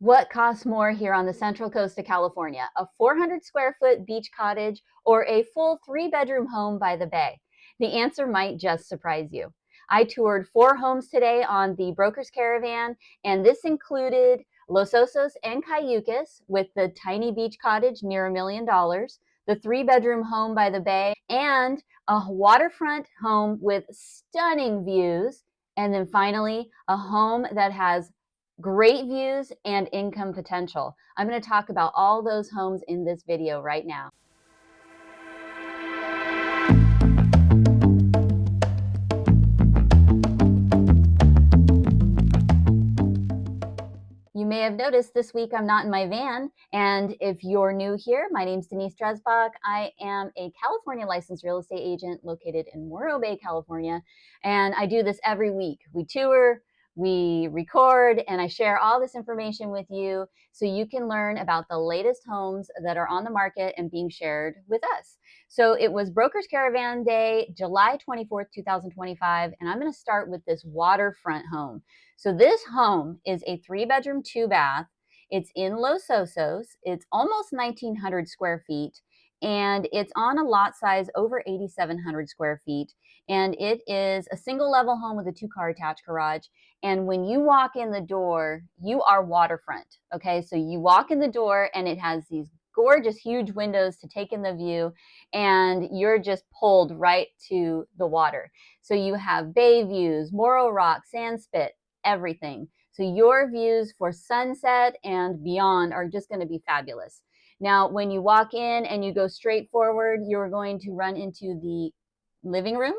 What costs more here on the Central Coast of California, a 400 square foot beach cottage or a full 3-bedroom home by the bay? The answer might just surprise you. I toured 4 homes today on the Broker's Caravan, and this included Los Osos and Cayucos with the tiny beach cottage near $1 million, the 3-bedroom home by the bay, and a waterfront home with stunning views. And then finally, a home that has great views and income potential. I'm going to talk about all those homes in this video right now. You may have noticed this week I'm not in my van, and if you're new here, my name's Denise. I am a California licensed real estate agent located in Morro Bay, California, and I do this every week. We tour, we record, and I share all this information with you so you can learn about the latest homes that are on the market and being shared with us. So it was Broker's Caravan Day, July 24th, 2025, and I'm going to start with this waterfront home. So this home is a 3-bedroom, 2-bath. It's in Los Osos. It's almost 1,900 square feet, and it's on a lot size over 8,700 square feet. And it is a single-level home with a 2-car attached garage. And when you walk in the door, you are waterfront. Okay, so you walk in the door, and it has these gorgeous, huge windows to take in the view, and you're just pulled right to the water. So you have bay views, Morro rock, sand spit, everything. So your views for sunset and beyond are just going to be fabulous. Now, when you walk in and you go straight forward, you're going to run into the living room,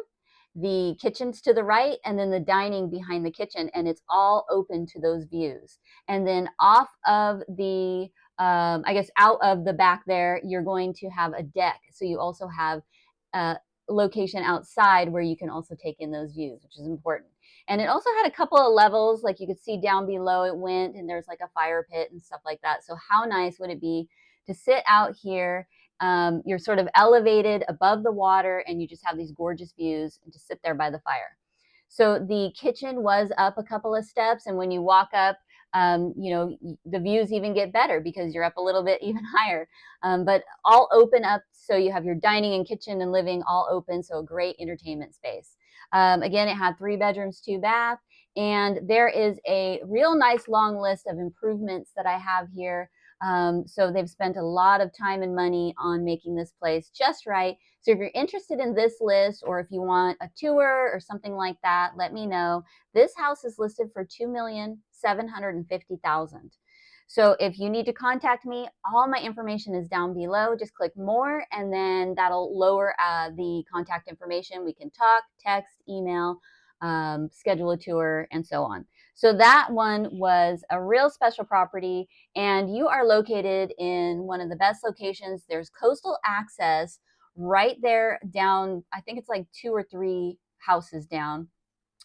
the kitchen's to the right, and then the dining behind the kitchen, and it's all open to those views. And then off of the out of the back there, you're going to have a deck. So you also have a location outside where you can also take in those views, which is important. And it also had a couple of levels, like you could see down below it went, and there's like a fire pit and stuff like that. So how nice would it be to sit out here? You're sort of elevated above the water, and you just have these gorgeous views and just sit there by the fire. So the kitchen was up a couple of steps, and when you walk up, the views even get better because you're up a little bit even higher. But all open up, so you have your dining and kitchen and living all open, so a great entertainment space. Again, it had 3 bedrooms, 2 bath, and there is a real nice long list of improvements that I have here. So they've spent a lot of time and money on making this place just right. So if you're interested in this list, or if you want a tour or something like that, let me know. This house is listed for $2,750,000. So if you need to contact me, all my information is down below. Just click more, and then that'll lower the contact information. We can talk, text, email, schedule a tour, and so on. So that one was a real special property, and you are located in one of the best locations. There's coastal access right there down, I think it's like 2 or 3 houses down.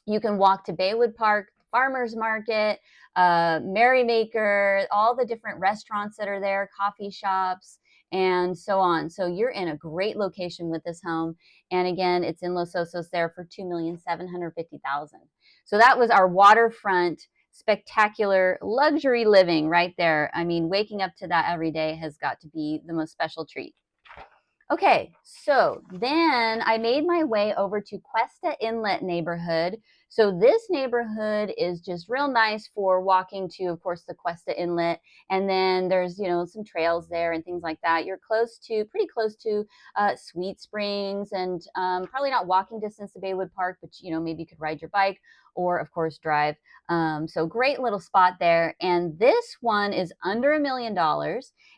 You can walk to Baywood Park, Farmers Market, Merrymaker, all the different restaurants that are there, coffee shops, and so on. So you're in a great location with this home. And again, it's in Los Osos there for $2,750,000. So that was our waterfront spectacular luxury living right there. I mean, waking up to that every day has got to be the most special treat. Okay, so then I made my way over to Cuesta Inlet neighborhood. So this neighborhood is just real nice for walking to, of course, the Cuesta Inlet. And then there's, some trails there and things like that. You're pretty close to Sweet Springs, and probably not walking distance to Baywood Park, but, maybe you could ride your bike or, of course, drive. So great little spot there. And this one is under $1 million.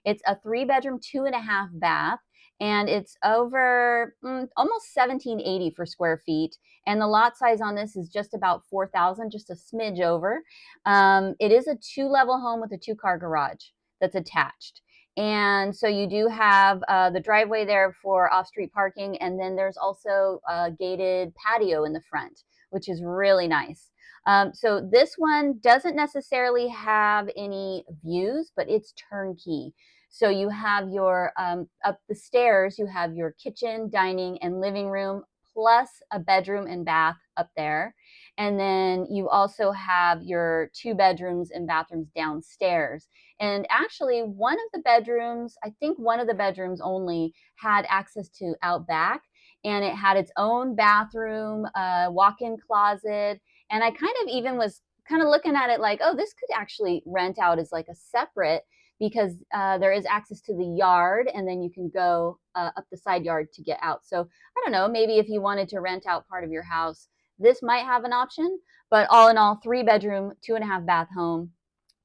It's a 3-bedroom, 2.5 bath. And it's over almost $1,780 for square feet. And the lot size on this is just about 4,000, just a smidge over. It is a 2-level home with a 2-car garage that's attached. And so you do have the driveway there for off-street parking. And then there's also a gated patio in the front, which is really nice. So this one doesn't necessarily have any views, but it's turnkey. So you have your, up the stairs, you have your kitchen, dining, and living room, plus a bedroom and bath up there. And then you also have your 2 bedrooms and bathrooms downstairs. And actually, one of the bedrooms, I think one of the bedrooms only had access to out back, and it had its own bathroom, walk-in closet. And I kind of even was kind of looking at it like, oh, this could actually rent out as like a separate, because there is access to the yard, and then you can go up the side yard to get out. So I don't know, maybe if you wanted to rent out part of your house, this might have an option. But all in all, 3 bedroom, 2.5 bath home.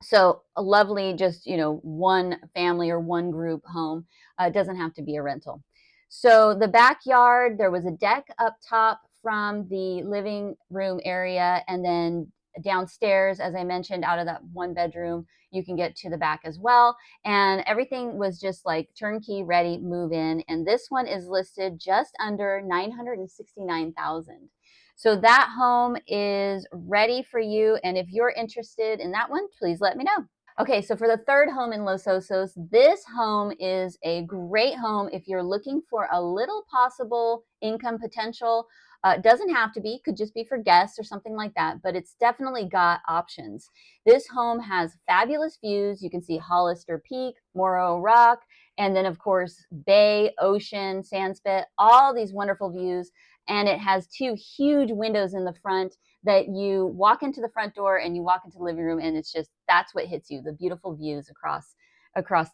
So a lovely, just, one family or one group home. It doesn't have to be a rental. So the backyard, there was a deck up top from the living room area, and then downstairs, as I mentioned, out of that 1 bedroom, you can get to the back as well. And everything was just like turnkey, ready, move in. And this one is listed just under 969,000. So that home is ready for you. And if you're interested in that one, please let me know. Okay, so for the third home in Los Osos, this home is a great home if you're looking for a little possible income potential. Doesn't have to be, could just be for guests or something like that, but it's definitely got options. This home has fabulous views. You can see Hollister Peak, Morro Rock, and then of course, bay, ocean, sandspit, all these wonderful views. And it has 2 huge windows in the front that you walk into the front door and you walk into the living room, and it's just, that's what hits you, the beautiful views across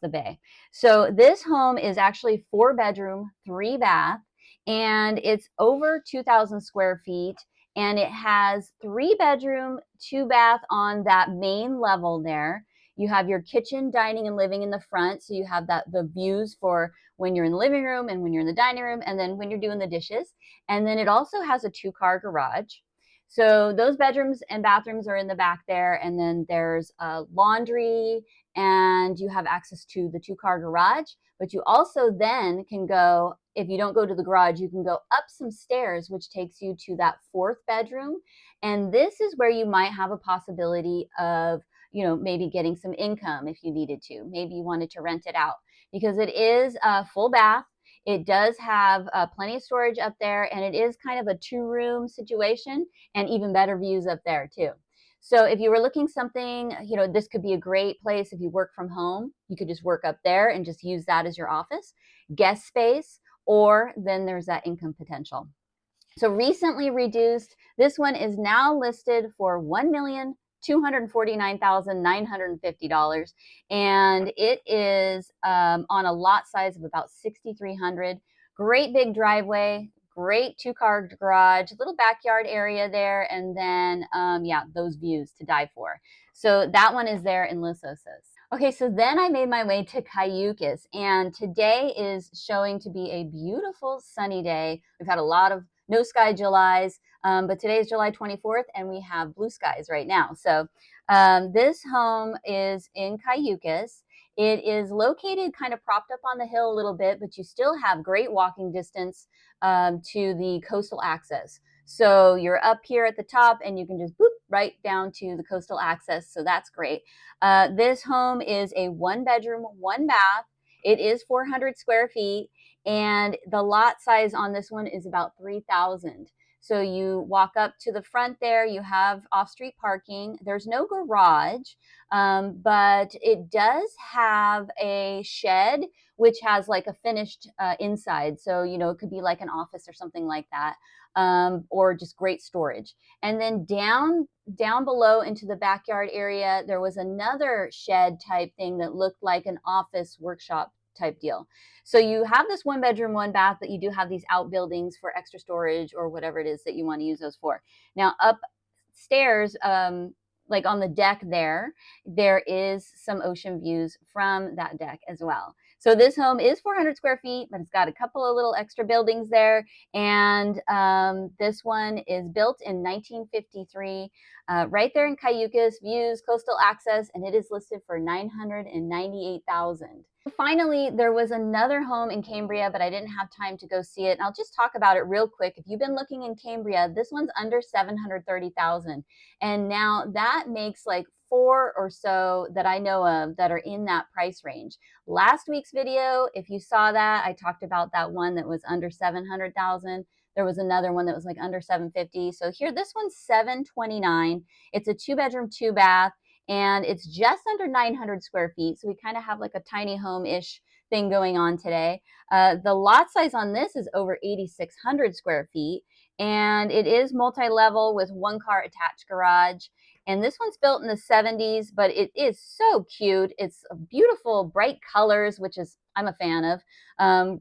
the bay. So this home is actually 4 bedroom, 3 bath, and it's over 2,000 square feet, and it has 3 bedroom, 2 bath on that main level there. You have your kitchen, dining, and living in the front, so you have the views for when you're in the living room and when you're in the dining room, and then when you're doing the dishes. And then it also has a 2-car garage. So those bedrooms and bathrooms are in the back there, and then there's a laundry, and you have access to the 2-car garage. But you also then can go, if you don't go to the garage, you can go up some stairs, which takes you to that 4th bedroom. And this is where you might have a possibility of, maybe getting some income if you needed to. Maybe you wanted to rent it out, because it is a full bath. It does have plenty of storage up there, and it is kind of a 2-room situation, and even better views up there too. So if you were looking something, this could be a great place if you work from home. You could just work up there and just use that as your office, guest space, or then there's that income potential. So recently reduced, this one is now listed for $1,249,950, and it is on a lot size of about 6,300. Great big driveway, great 2-car garage, little backyard area there, and then those views to die for. So that one is there in Los Osos. Okay, so then I made my way to Cayucos, and today is showing to be a beautiful sunny day. We've had a lot of no sky Julys, but today is July 24th, and we have blue skies right now. So this home is in Cayucos. It is located kind of propped up on the hill a little bit, but you still have great walking distance to the coastal access. So you're up here at the top, and you can just boop right down to the coastal access. So that's great. This home is a 1-bedroom, 1-bath. It is 400 square feet, and the lot size on this one is about 3,000. So you walk up to the front there, you have off-street parking. There's no garage, but it does have a shed, which has like a finished inside. So, it could be like an office or something like that, or just great storage. And then down below into the backyard area, there was another shed type thing that looked like an office workshop type deal. So you have this 1-bedroom, 1-bath, but you do have these outbuildings for extra storage or whatever it is that you want to use those for. Now upstairs, like on the deck there is some ocean views from that deck as well. So this home is 400 square feet, but it's got a couple of little extra buildings there. And this one is built in 1953, right there in Cayucos, views, coastal access, and it is listed for $998,000. Finally, there was another home in Cambria, but I didn't have time to go see it. And I'll just talk about it real quick. If you've been looking in Cambria, this one's under 730,000. And now that makes like 4 or so that I know of that are in that price range. Last week's video, if you saw that, I talked about that one that was under 700,000. There was another one that was like under 750. So here, this one's 729. It's a 2-bedroom, 2-bath, and it's just under 900 square feet. So we kind of have like a tiny home-ish thing going on today. The lot size on this is over 8,600 square feet, and it is multi-level with 1-car attached garage. And this one's built in the 70s, but it is so cute. It's beautiful, bright colors, which is I'm a fan of.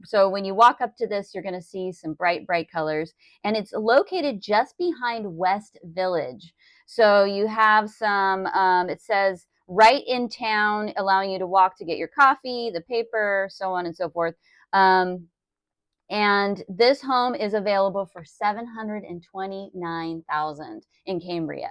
So when you walk up to this, you're going to see some bright, bright colors. And it's located just behind West Village. So you have some, it says right in town, allowing you to walk to get your coffee, the paper, so on and so forth. And this home is available for $729,000 in Cambria.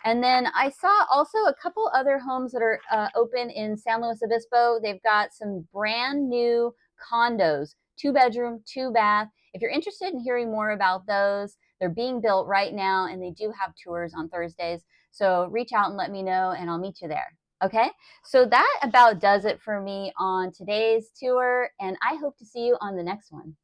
And then I saw also a couple other homes that are open in San Luis Obispo. They've got some brand new condos, 2-bedroom, 2-bath. If you're interested in hearing more about those, they're being built right now, and they do have tours on Thursdays. So reach out and let me know, and I'll meet you there. Okay, so that about does it for me on today's tour, and I hope to see you on the next one.